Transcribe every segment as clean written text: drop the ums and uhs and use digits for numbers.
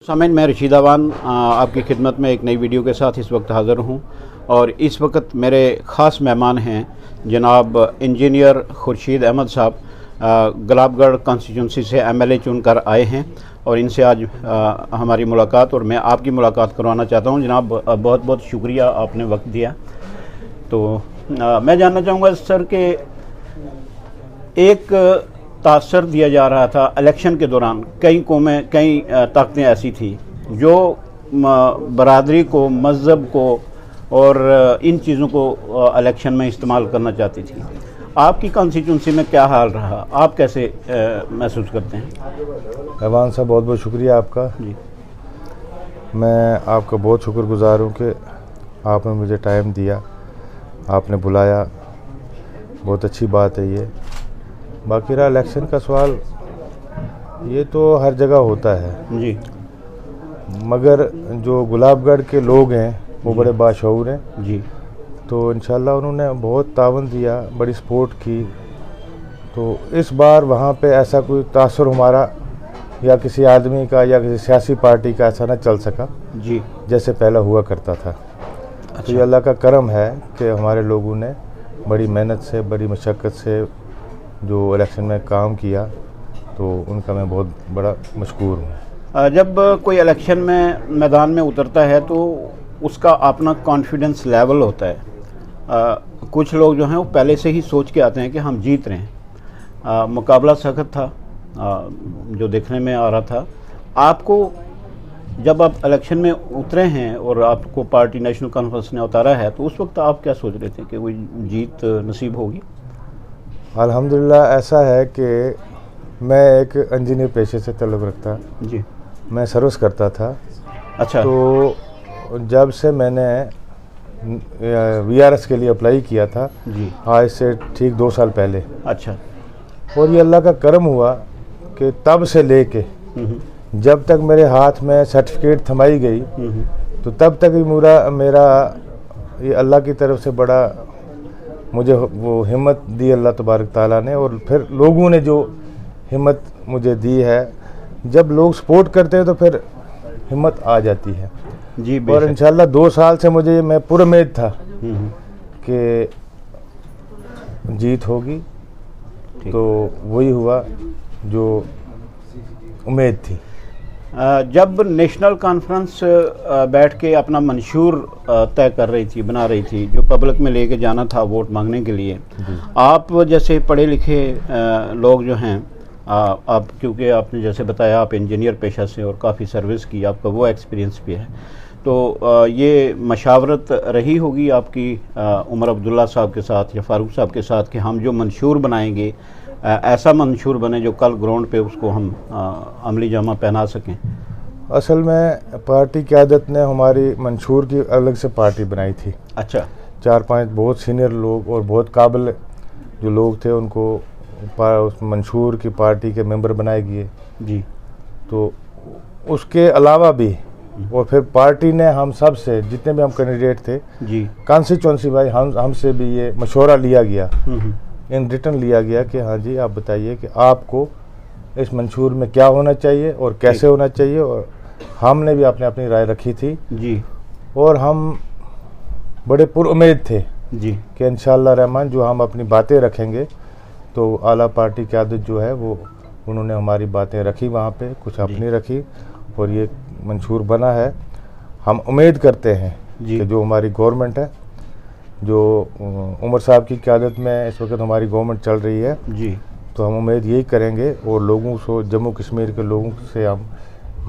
सामिन, मैं रशीद अवान आपकी खिदमत में एक नई वीडियो के साथ इस वक्त हाज़िर हूँ और इस वक्त मेरे ख़ास मेहमान हैं जनाब इंजीनियर खुर्शीद अहमद साहब। गुलाबगढ़ कॉन्स्टिट्यूंसी से एमएलए चुनकर आए हैं और इनसे आज हमारी मुलाकात और मैं आपकी मुलाकात करवाना चाहता हूँ। जनाब बहुत बहुत शुक्रिया, आपने वक्त दिया। तो मैं जानना चाहूँगा सर कि एक तासर दिया जा रहा था इलेक्शन के दौरान, कई कौमें, कई ताकतें ऐसी थी जो बरादरी को, मज़हब को और इन चीज़ों को इलेक्शन में इस्तेमाल करना चाहती थी। आपकी कॉन्स्टिट्यूंसी में क्या हाल रहा, आप कैसे महसूस करते हैं? अवान साहब, बहुत बहुत शुक्रिया आपका जी। मैं आपका बहुत शुक्रगुजार हूँ कि आपने मुझे टाइम दिया, आपने बुलाया, बहुत अच्छी बात है ये। बाकी रहा इलेक्शन का सवाल, ये तो हर जगह होता है जी, मगर जो गुलाबगढ़ के लोग हैं वो बड़े बाशऊर हैं जी। तो इंशाल्लाह उन्होंने बहुत तावन दिया, बड़ी सपोर्ट की। तो इस बार वहाँ पे ऐसा कोई तासुर हमारा या किसी आदमी का या किसी सियासी पार्टी का ऐसा ना चल सका जी, जैसे पहले हुआ करता था। अच्छा। तो ये अल्लाह का करम है कि हमारे लोगों ने बड़ी मेहनत से, बड़ी मशक्क़त से जो इलेक्शन में काम किया, तो उनका मैं बहुत बड़ा मशकूर हूँ। जब कोई इलेक्शन में मैदान में उतरता है तो उसका अपना कॉन्फिडेंस लेवल होता है। कुछ लोग जो हैं वो पहले से ही सोच के आते हैं कि हम जीत रहे हैं। मुकाबला सख्त था, जो देखने में आ रहा था। आपको जब आप इलेक्शन में उतरे हैं और आपको पार्टी नेशनल कॉन्फ्रेंस ने उतारा है, तो उस वक्त आप क्या सोच रहे थे कि वो जीत नसीब होगी? अल्हम्दुलिल्लाह ऐसा है कि मैं एक इंजीनियर पेशे से ताल्लुक़ रखता जी। मैं सर्विस करता था। अच्छा। तो जब से मैंने वीआरएस के लिए अप्लाई किया था जी, आज से ठीक 2 साल पहले। अच्छा। और ये अल्लाह का करम हुआ कि तब से लेके जब तक मेरे हाथ में सर्टिफिकेट थमाई गई, तो तब तक ही मेरा ये अल्लाह की तरफ से बड़ा मुझे वो हिम्मत दी अल्लाह तबारक ताला ने, और फिर लोगों ने जो हिम्मत मुझे दी है। जब लोग सपोर्ट करते हैं तो फिर हिम्मत आ जाती है जी। और इंशाल्लाह 2 साल से मुझे मैं पुरुम्मीद था कि जीत होगी, तो वही हुआ जो उम्मीद थी। जब नेशनल कॉन्फ्रेंस बैठ के अपना मंशूर तय कर रही थी, बना रही थी, जो पब्लिक में लेके जाना था वोट मांगने के लिए, आप जैसे पढ़े लिखे लोग जो हैं, आप क्योंकि आपने जैसे बताया आप इंजीनियर पेशा से और काफ़ी सर्विस की, आपका वो एक्सपीरियंस भी है, तो ये मशावरत रही होगी आपकी उमर अब्दुल्ला साहब के साथ या फ़ारूक साहब के साथ कि हम जो मंशूर बनाएंगे ऐसा मंशूर बने जो कल ग्राउंड पे उसको हम अमली जामा पहना सकें? असल में पार्टी क़यादत ने हमारी मंशूर की अलग से पार्टी बनाई थी। अच्छा। 4-5 बहुत सीनियर लोग और बहुत काबिल जो लोग थे उनको उस मंशूर की पार्टी के मेंबर बनाए गए जी। तो उसके अलावा भी और फिर पार्टी ने हम सब से, जितने भी हम कैंडिडेट थे जी, कॉन्स्टिट्यूंसी भाई, हमसे भी ये मशवरा लिया गया, इन रिटर्न लिया गया कि हाँ जी आप बताइए कि आपको इस मंशूर में क्या होना चाहिए और कैसे होना चाहिए। और हमने भी अपने अपनी राय रखी थी जी, और हम बड़े पुरुम्मीद थे जी कि इंशाअल्लाह रहमान जो हम अपनी बातें रखेंगे तो आला पार्टी क़यादत जो है वो उन्होंने हमारी बातें रखी, वहाँ पे कुछ अपनी रखी और ये मंशूर बना है। हम उम्मीद करते हैं कि जो हमारी गवर्नमेंट है, जो उमर साहब की क़यादत में इस वक्त हमारी गवर्नमेंट चल रही है जी, तो हम उम्मीद यही करेंगे और लोगों से, जम्मू कश्मीर के लोगों से हम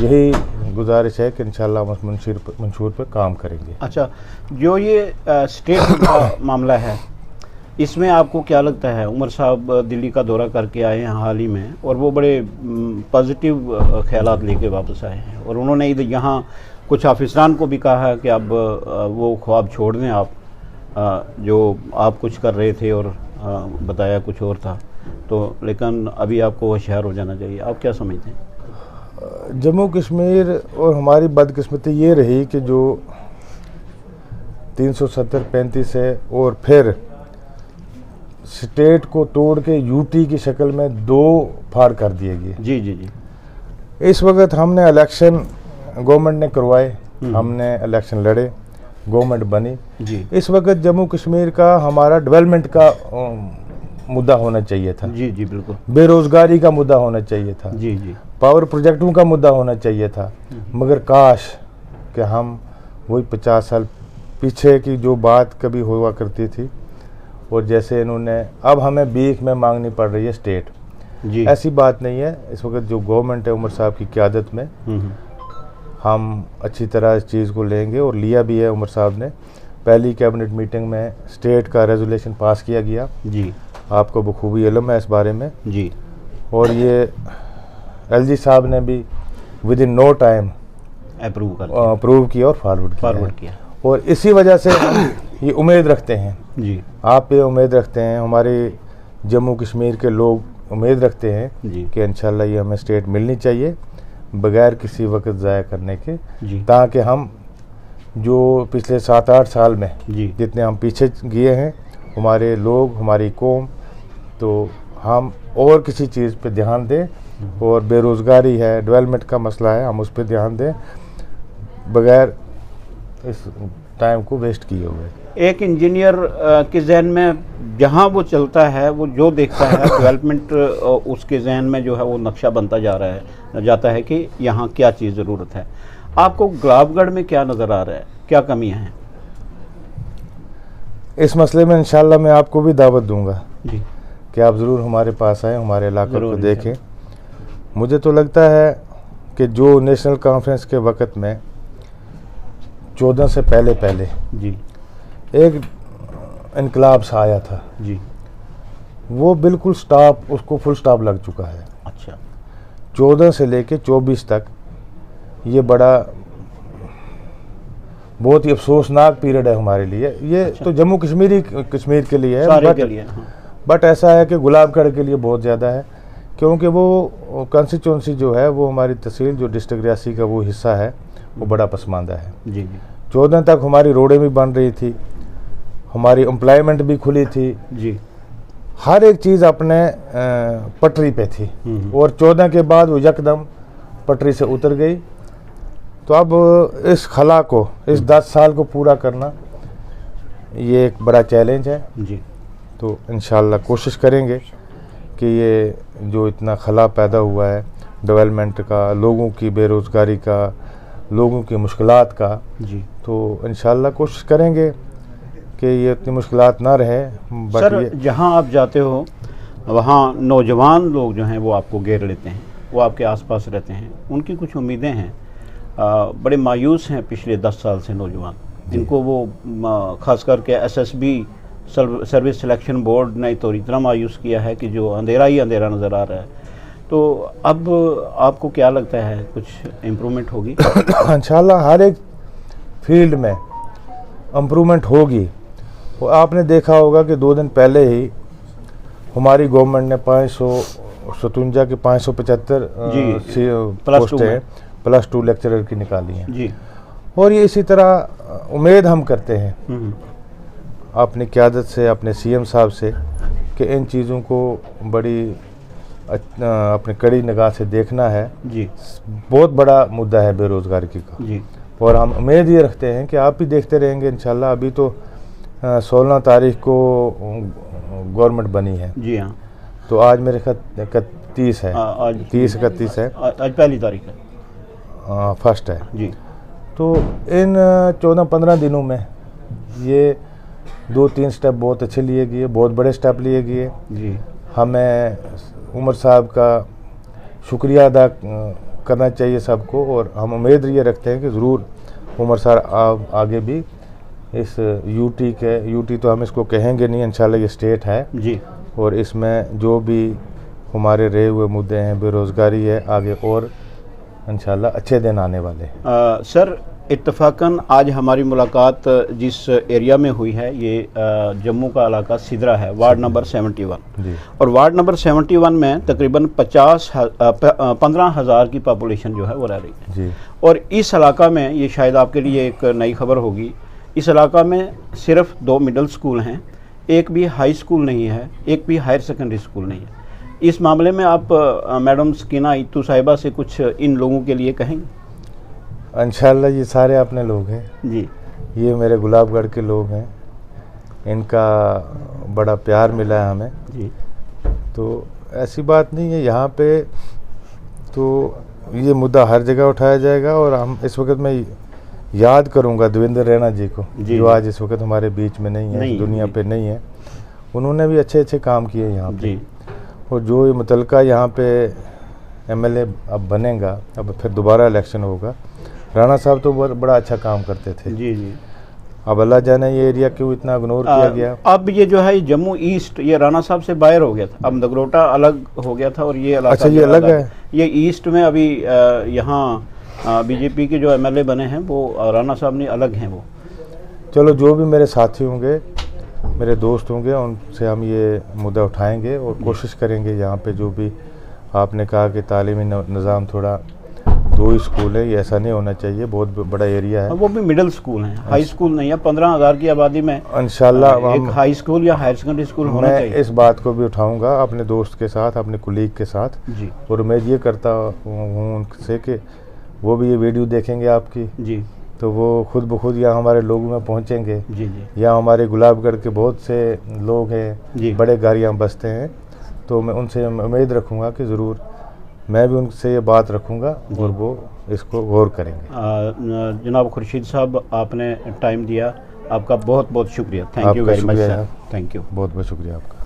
यही गुजारिश है कि इंशाल्लाह हम मंशूर पर काम करेंगे। अच्छा, जो ये स्टेट का मामला है, इसमें आपको क्या लगता है? उमर साहब दिल्ली का दौरा करके आए हैं हाल ही में और वो बड़े पॉजिटिव ख्यालात लेके वापस आए हैं और उन्होंने यहाँ कुछ ऑफिसरान को भी कहा है कि अब वो ख्वाब छोड़ दें आप, जो आप कुछ कर रहे थे और बताया कुछ और था, तो लेकिन अभी आपको होशियार हो जाना चाहिए। आप क्या समझते हैं? जम्मू कश्मीर और हमारी बदकिस्मती ये रही कि जो 370-35 है और फिर स्टेट को तोड़ के यूटी की शक्ल में 2 फाड़ कर दिए गए। जी जी जी। इस वक्त हमने इलेक्शन गवर्नमेंट ने करवाए, हमने इलेक्शन लड़े, गवर्नमेंट बनी जी इस वक्त जम्मू कश्मीर का हमारा डेवलपमेंट का मुद्दा होना चाहिए था, जी जी बिल्कुल, बेरोजगारी का मुद्दा होना चाहिए था, जी जी पावर प्रोजेक्टों का मुद्दा होना चाहिए था। मगर काश कि हम वही 50 साल पीछे की जो बात कभी हुआ करती थी, और जैसे इन्होंने अब हमें भीख में मांगनी पड़ रही है स्टेट, जी ऐसी बात नहीं है। इस वक्त जो गवर्नमेंट है उमर साहब की क़यादत में, हम अच्छी तरह इस चीज़ को लेंगे और लिया भी है। उमर साहब ने पहली कैबिनेट मीटिंग में स्टेट का रेजोल्यूशन पास किया गया, जी आपको बखूबी इल्म है इस बारे में, जी और ये एलजी साहब ने भी within no time approve किया और फॉरवर्ड किया। और इसी वजह से हम ये उम्मीद रखते हैं, जी आप ये उम्मीद रखते हैं, हमारे जम्मू कश्मीर के लोग उम्मीद रखते हैं जी कि इंशाल्लाह ये हमें स्टेट मिलनी चाहिए बगैर किसी वक्त ज़ाया करने के, जी ताकि हम जो पिछले 7-8 साल में जी जितने हम पीछे गए हैं, हमारे लोग, हमारी कौम, तो हम और किसी चीज़ पे ध्यान दें, और बेरोज़गारी है, डेवलपमेंट का मसला है, हम उस पर ध्यान दें बगैर इस टाइम को वेस्ट किए हुए। एक इंजीनियर के जहन में जहाँ वो चलता है, वो जो देखता है डेवलपमेंट, उसके जहन में जो है वो नक्शा बनता जाता है कि यहाँ क्या चीज़ ज़रूरत है। आपको गुलाबगढ़ में क्या नज़र आ रहा है, क्या कमियाँ हैं? इस मसले में इंशाल्लाह मैं आपको भी दावत दूंगा जी कि आप ज़रूर हमारे पास आएँ, हमारे इलाके को ज़रूर, देखें। मुझे तो लगता है कि जो नेशनल कॉन्फ्रेंस के वक़्त में 14 से पहले जी एक इनकलाब सा आया था, जी वो बिल्कुल स्टॉप, उसको फुल स्टॉप लग चुका है। अच्छा 14 से लेके 24 तक ये बहुत ही अफसोसनाक पीरियड है हमारे लिए। ये अच्छा। तो जम्मू कश्मीर के लिए है, सारे के लिए, हाँ। बट ऐसा है कि गुलाबगढ़ के लिए बहुत ज़्यादा है, क्योंकि वो कॉन्स्टिट्यूंसी जो है वो हमारी तहसील जो डिस्ट्रिक्ट रियासी का वो हिस्सा है, वो बड़ा पसमानदा है। जी जी 14 तक हमारी रोडें भी बन रही थी, हमारी एम्प्लॉयमेंट भी खुली थी, जी हर एक चीज़ अपने पटरी पे थी, और 14 के बाद वो यकदम पटरी से उतर गई। तो अब इस खला को, इस 10 साल को पूरा करना ये एक बड़ा चैलेंज है। जी तो इंशाल्लाह कोशिश करेंगे कि ये जो इतना खला पैदा हुआ है डेवलपमेंट का, लोगों की बेरोज़गारी का, लोगों की मुश्किलात का, जी तो इंशाल्लाह कोशिश करेंगे कि ये इतनी मुश्किलात ना रहे। बट सर, जहाँ आप जाते हो वहाँ नौजवान लोग जो हैं वो आपको घेर लेते हैं, वो आपके आसपास रहते हैं, उनकी कुछ उम्मीदें हैं, बड़े मायूस हैं पिछले 10 साल से नौजवान। इनको वो ख़ास करके एसएसबी सर्विस सिलेक्शन बोर्ड ने तो इतना मायूस किया है कि जो अंधेरा ही अंधेरा नज़र आ रहा है। तो अब आपको क्या लगता है, कुछ इम्प्रूवमेंट होगी? इंशाल्लाह हर एक फील्ड में इम्प्रूवमेंट होगी। वो आपने देखा होगा कि 2 दिन पहले ही हमारी गवर्नमेंट ने 557 के 575 पोस्टें +2 लेक्चरर की निकाली हैं जी, और ये इसी तरह उम्मीद हम करते हैं अपनी क़यादत से, अपने सीएम साहब से, कि इन चीज़ों को बड़ी अपनी कड़ी निगाह से देखना है। जी बहुत बड़ा मुद्दा है बेरोज़गारी का जी, और हम उम्मीद ये रखते हैं कि आप भी देखते रहेंगे इंशाल्लाह। अभी तो 16 तारीख को गवर्नमेंट बनी है जी हाँ, तो आज मेरे ख्याल 31 है, आज 30-31 है, आज पहली तारीख है फर्स्ट है। जी। तो इन 14-15 दिनों में ये 2-3 स्टेप बहुत अच्छे लिए गए, बहुत बड़े स्टेप लिए गए। जी हमें उमर साहब का शुक्रिया अदा करना चाहिए सबको, और हम उम्मीद ये रखते हैं कि ज़रूर उमर साहब आगे भी इस यूटी तो हम इसको कहेंगे नहीं, इंशाल्लाह ये स्टेट है जी, और इसमें जो भी हमारे रहे हुए मुद्दे हैं, बेरोज़गारी है, आगे और इंशाल्लाह अच्छे दिन आने वाले हैं। सर, इत्तफाकन आज हमारी मुलाकात जिस एरिया में हुई है, ये जम्मू का इलाका सिदरा है, वार्ड नंबर 71 जी। और वार्ड नंबर 71 में तकरीबन 15,000 की पॉपुलेशन जो है वो रह रही है जी। और इस इलाका में, ये शायद आपके लिए एक नई खबर होगी, इस इलाका में सिर्फ 2 मिडिल स्कूल हैं, एक भी हाई स्कूल नहीं है, एक भी हायर सेकेंडरी स्कूल नहीं है। इस मामले में आप मैडम सकीना इत्तू साहिबा से कुछ इन लोगों के लिए कहेंगे? इंशाल्लाह ये सारे अपने लोग हैं, जी ये मेरे गुलाबगढ़ के लोग हैं, इनका बड़ा प्यार मिला है हमें। जी तो ऐसी बात नहीं है, यहाँ पे तो ये मुद्दा हर जगह उठाया जाएगा। और हम इस वक्त मैं याद करूँगा देवेंद्र रैना जी को, जी, जो आज इस वक्त हमारे बीच में नहीं है, नहीं, दुनिया जी। पे नहीं है। उन्होंने भी अच्छे अच्छे काम किए यहाँ पे। जी और जो ये मुतलका यहाँ पे एमएलए अब बनेगा, अब फिर दोबारा इलेक्शन होगा। राणा साहब तो बड़ा अच्छा काम करते थे। जी जी। अब अल्लाह जाने ये एरिया क्यों इतना इग्नोर किया गया। अब ये जो है जम्मू ईस्ट, ये राणा साहब से बाहर हो गया था, अब नगरोटा अलग हो गया था और ये इलाका अच्छा, ये जो अलग है। ये ईस्ट में अभी यहाँ बीजेपी के जो एमएलए बने हैं वो राणा साहब नहीं, अलग हैं वो। चलो, जो भी मेरे साथी होंगे, मेरे दोस्त होंगे, उनसे हम ये मुद्दा उठाएंगे और कोशिश करेंगे। यहाँ पे जो भी आपने कहा कि तालीमी निज़ाम थोड़ा 2 ही स्कूल है, ये ऐसा नहीं होना चाहिए, बहुत बड़ा एरिया है। वो भी मिडिल स्कूल हैं, हाई स्कूल नहीं है। 15,000 की आबादी में इंशाल्लाह एक हम हाई स्कूल या हायर सेकेंडरी स्कूल होना मैं चाहिए। इस बात को भी उठाऊंगा अपने दोस्त के साथ, अपने कुलीग के साथ। जी और उम्मीद ये करता हूँ उनसे कि वो भी ये वीडियो देखेंगे आपकी, जी तो वो खुद ब खुद यहाँ हमारे लोगों में पहुँचेंगे। जी जी यहाँ हमारे गुलाबगढ़ के बहुत से लोग हैं, जी। बड़े घर यहाँ बसते हैं, तो मैं उनसे उम्मीद रखूँगा कि ज़रूर मैं भी उनसे ये बात रखूँगा और वो इसको गौर करेंगे। जनाब खुर्शीद साहब, आपने टाइम दिया, आपका बहुत बहुत शुक्रिया। थैंक यू आपका वेरी मच शुक्रिया सर, है। Thank you. बहुत बहुत शुक्रिया आपका।